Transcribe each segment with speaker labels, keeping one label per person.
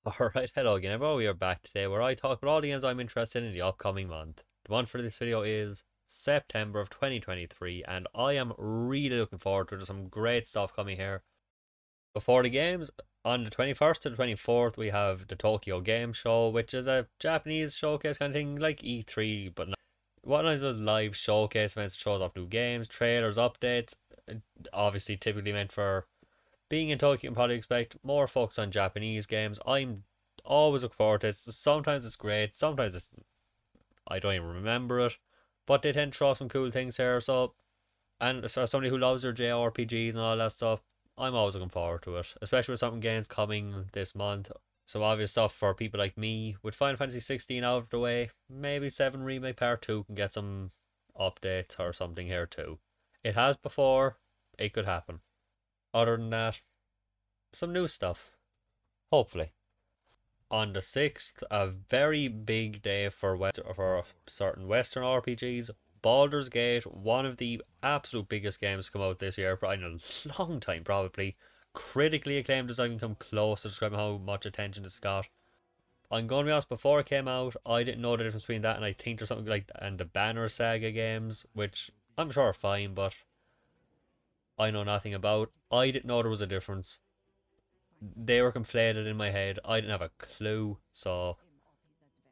Speaker 1: Alright, hello again everyone, we are back today where I talk about all the games I'm interested in the upcoming month. The month for this video is September of 2023 and I am really looking forward to it. There's some great stuff coming here. Before the games, on the 21st to the 24th we have the Tokyo Game Show, which is a Japanese showcase kind of thing like E3, but not one of those live showcase events that shows off new games, trailers, updates, obviously typically meant for being in Tokyo, you can probably expect more focus on Japanese games. I'm always look forward to it. Sometimes it's great, sometimes I don't even remember it, but they tend to throw some cool things here. So, and for somebody who loves their JRPGs and all that stuff, I'm always looking forward to it, especially with something games coming this month. Some obvious stuff for people like me. With Final Fantasy 16 out of the way, maybe 7 Remake Part 2 can get some updates or something here too. It has before, it could happen. Other than that, some new stuff. Hopefully. On the 6th, a very big day for certain Western RPGs. Baldur's Gate, one of the absolute biggest games to come out this year, probably in a long time probably. Critically acclaimed, doesn't even come close to describing how much attention it's got. I'm going to be honest, before it came out, I didn't know the difference between that and I think there's something like and the Banner Saga games, which I'm sure are fine, but I know nothing about. I didn't know there was a difference. They were conflated in my head. I didn't have a clue. So,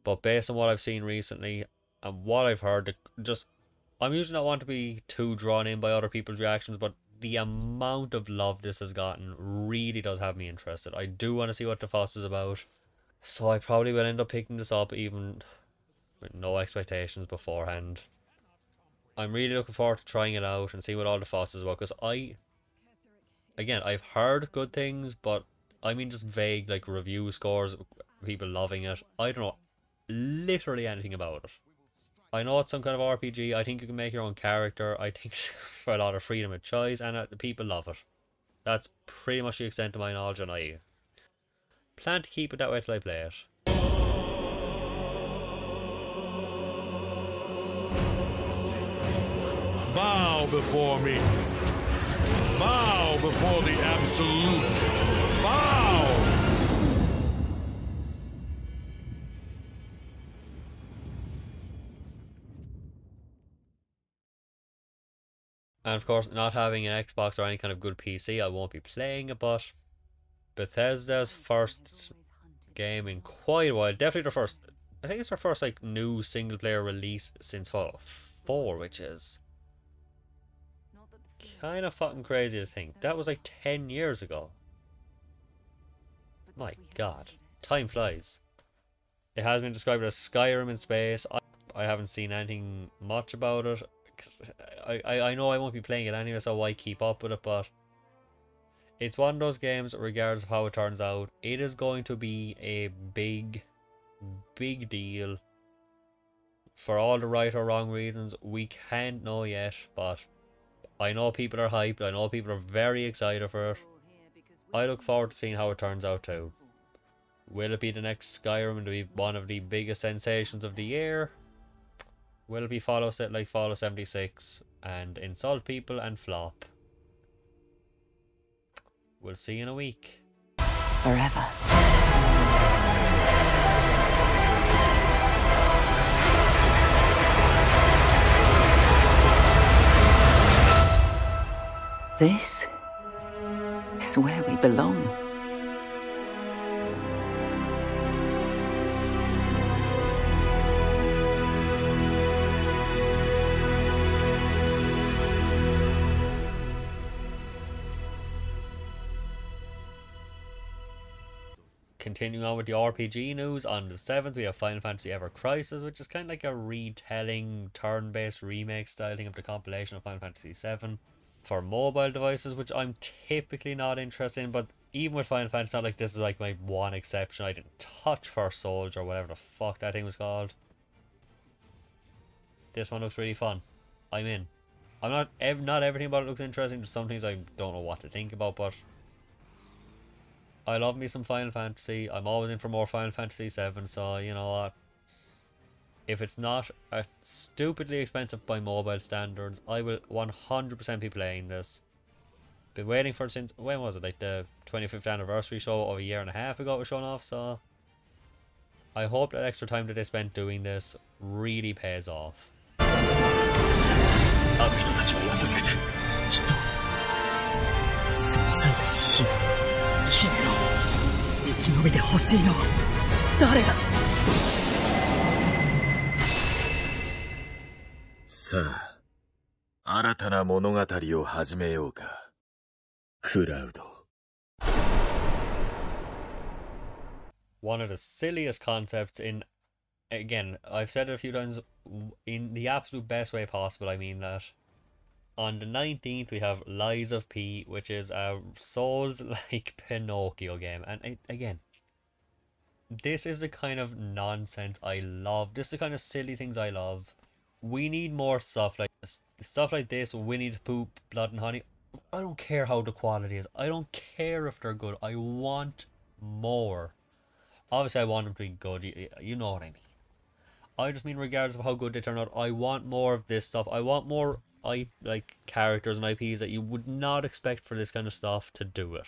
Speaker 1: but based on what I've seen recently and what I've heard, just I'm usually not want to be too drawn in by other people's reactions, but the amount of love this has gotten really does have me interested. I do want to see what the fuss is about. So I probably will end up picking this up even with no expectations beforehand. I'm really looking forward to trying it out and see what all the fuss is about, because again, I've heard good things, but I mean just vague like review scores, people loving it. I don't know literally anything about it. I know it's some kind of RPG. I think you can make your own character. I think for a lot of freedom of choice, and the people love it. That's pretty much the extent of my knowledge, and I plan to keep it that way till I play it.
Speaker 2: Bow before me. Bow before the absolute. Bow!
Speaker 1: And of course, not having an Xbox or any kind of good PC, I won't be playing it, but Bethesda's first game in quite a while. Definitely their first, I think it's their first like new single player release since Fallout 4, which is kind of fucking crazy to think. That was like 10 years ago. My god. Time flies. It has been described as Skyrim in space. I haven't seen anything much about it. I know I won't be playing it anyway, so why keep up with it, but it's one of those games, regardless of how it turns out, it is going to be a big, big deal for all the right or wrong reasons. We can't know yet, but I know people are hyped. I know people are very excited for it. I look forward to seeing how it turns out too. Will it be the next Skyrim and be one of the biggest sensations of the year? Will it be Fallout set like Fallout 76 and insult people and flop? We'll see in a week.
Speaker 3: Forever. This is where we belong.
Speaker 1: Continuing on with the RPG news, on the 7th we have Final Fantasy Ever Crisis, which is kind of like a retelling, turn-based remake style thing of the compilation of Final Fantasy 7 for mobile devices, which I'm typically not interested in, but even with Final Fantasy, it's not like this is like my one exception. I didn't touch First Soldier or whatever the fuck that thing was called. This one looks really fun. I'm in. I'm not everything about it looks interesting. There's some things I don't know what to think about, but I love me some Final Fantasy. I'm always in for more Final Fantasy 7, so you know what? If it's not stupidly expensive by mobile standards, I will 100% be playing this. been waiting for it since, when was it, like the 25th anniversary show of a year and a half ago it was shown off, so I hope that extra time that they spent doing this really pays off.
Speaker 4: あの人たちは優しくてきっとそのせいで死ぬ君ら生き延びてほしいのは誰だ
Speaker 5: さあ新たな物語を始めようかクラウド
Speaker 1: One of the silliest concepts in, again, I've said it a few times, in the absolute best way possible. I mean that. On the 19th, we have Lies of P, which is a Souls-like Pinocchio game. And again, this is the kind of nonsense I love. This is the kind of silly things I love. We need more stuff like this. Winnie the Pooh, Blood and Honey. I don't care how the quality is. I don't care if they're good. I want more. Obviously, I want them to be good. You know what I mean. I just mean regardless of how good they turn out, I want more of this stuff. I want more like characters and IPs that you would not expect for this kind of stuff to do it.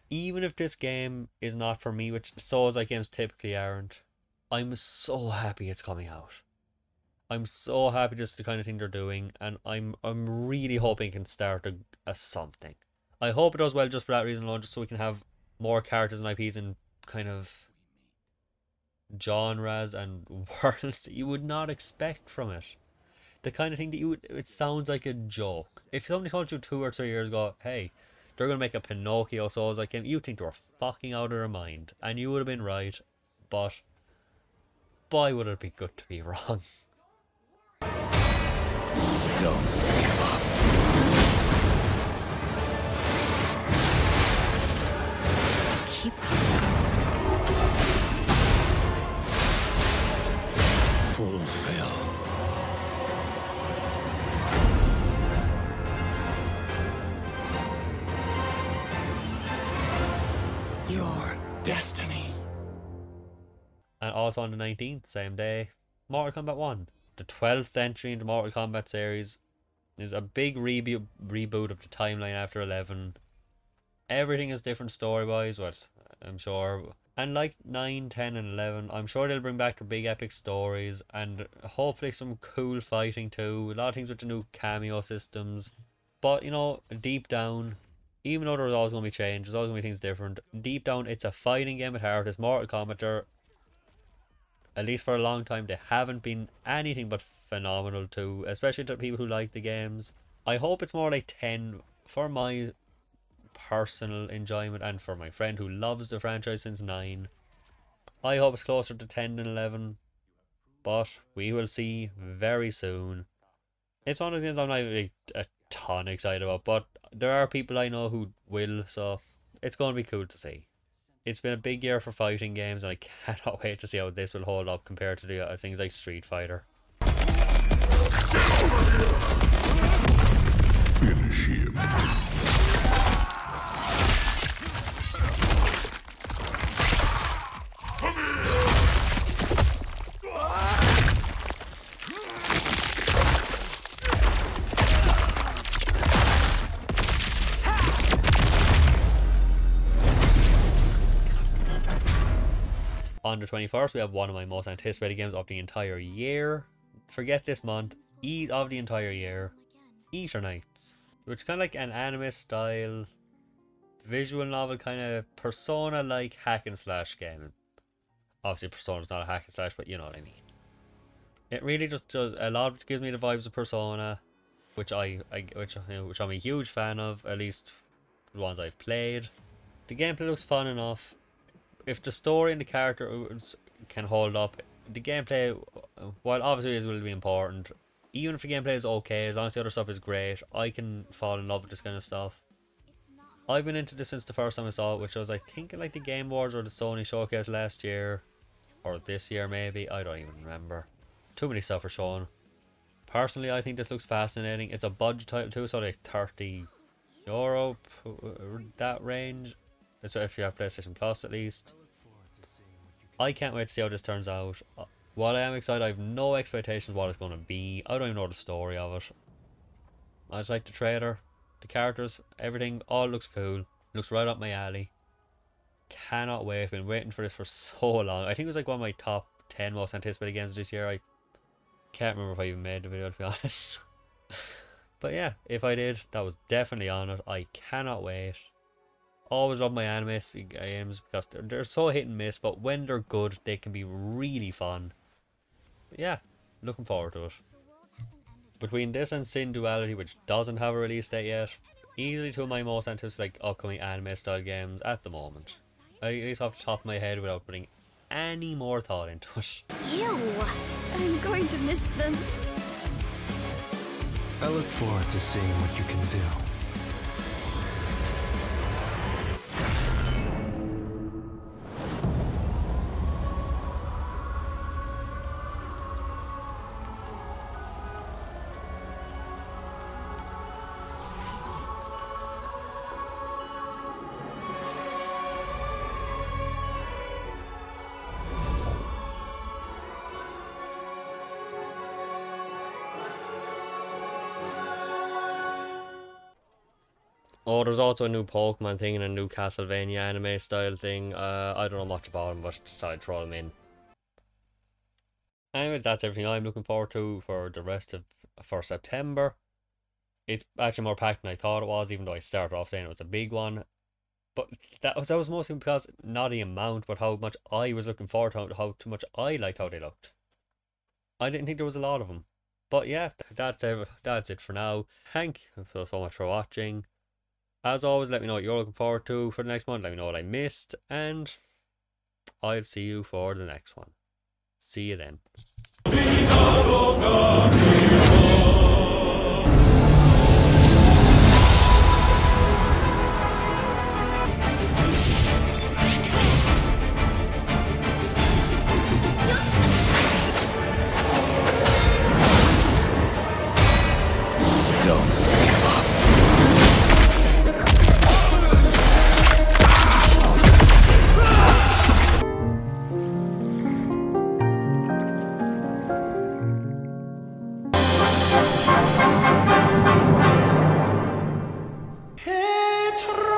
Speaker 1: Even if this game is not for me, which Souls-like games typically aren't, I'm so happy it's coming out. I'm so happy this is the kind of thing they're doing, and I'm really hoping it can start a something. I hope it does well just for that reason alone, just so we can have more characters and IPs and kind of genres and worlds that you would not expect from it. The kind of thing that it sounds like a joke. If somebody told you 2 or 3 years ago, hey, they're going to make a Pinocchio Souls-like game, you'd think they were fucking out of their mind. And you would have been right, but boy would it be good to be wrong.
Speaker 5: Don't give up.
Speaker 3: Keep
Speaker 5: Fulfill. Your destiny.
Speaker 1: And also on the 19th, same day, Mortal Kombat 1. The 12th entry in the Mortal Kombat series is a big reboot of the timeline after 11. Everything is different story-wise, but I'm sure. And like 9, 10 and 11, I'm sure they'll bring back the big epic stories and hopefully some cool fighting too. A lot of things with the new cameo systems. But, you know, deep down, even though there's always going to be change, there's always going to be things different, deep down it's a fighting game at heart. It's Mortal Kombat. At least for a long time, they haven't been anything but phenomenal too, especially to people who like the games. I hope it's more like 10 for my personal enjoyment and for my friend who loves the franchise since 9. I hope it's closer to 10 than 11, but we will see very soon. It's one of the things I'm not really a ton excited about, but there are people I know who will, so it's going to be cool to see. It's been a big year for fighting games, and I cannot wait to see how this will hold up compared to the things like Street Fighter.
Speaker 2: Finish him.
Speaker 1: On the 21st, we have one of my most anticipated games of the entire year. Forget this month, of the entire year. Eternights, which is kind of like an anime style visual novel, kind of Persona-like hack and slash game. Obviously Persona's not a hack and slash, but you know what I mean. It really just does a lot. It gives me the vibes of Persona, which I'm a huge fan of, at least the ones I've played. The gameplay looks fun enough. If the story and the characters can hold up, the gameplay, while obviously it will be important, even if the gameplay is okay, as long as the other stuff is great, I can fall in love with this kind of stuff. I've been into this since the first time I saw it, which was, I think, like the Game Awards or the Sony Showcase last year, or this year maybe, I don't even remember. Too many stuff are shown. Personally, I think this looks fascinating. It's a budget title too, so like €30, that range. So if you have PlayStation Plus at least. I can't wait to see how this turns out. While I am excited, I have no expectations what it's going to be. I don't even know the story of it. I just like the trailer. The characters, everything, all looks cool. Looks right up my alley. Cannot wait. Been waiting for this for so long. I think it was like one of my top 10 most anticipated games this year. I can't remember if I even made the video, to be honest. But yeah, if I did, that was definitely on it. I cannot wait. Always love my anime games because they're so hit and miss, but when they're good, they can be really fun. But yeah, looking forward to it. Between this and Sin Duality, which doesn't have a release date yet, easily two of my most anticipated upcoming anime style games at the moment. At least off the top of my head without putting any more thought into it.
Speaker 3: Ew! I'm going to miss them.
Speaker 6: I look forward to seeing what you can do.
Speaker 1: Oh, there's also a new Pokemon thing and a new Castlevania anime style thing. I don't know much about them, but just thought I'd throw them in. Anyway, that's everything I'm looking forward to for the rest of September. It's actually more packed than I thought it was, even though I started off saying it was a big one. But that was mostly because not the amount, but how much I was looking forward to, how much I liked how they looked. I didn't think there was a lot of them. But yeah, that's it for now. Thank you so much for watching. As always, let me know what you're looking forward to for the next one. Let me know what I missed, and I'll see you for the next one. See you then.
Speaker 7: Eternal.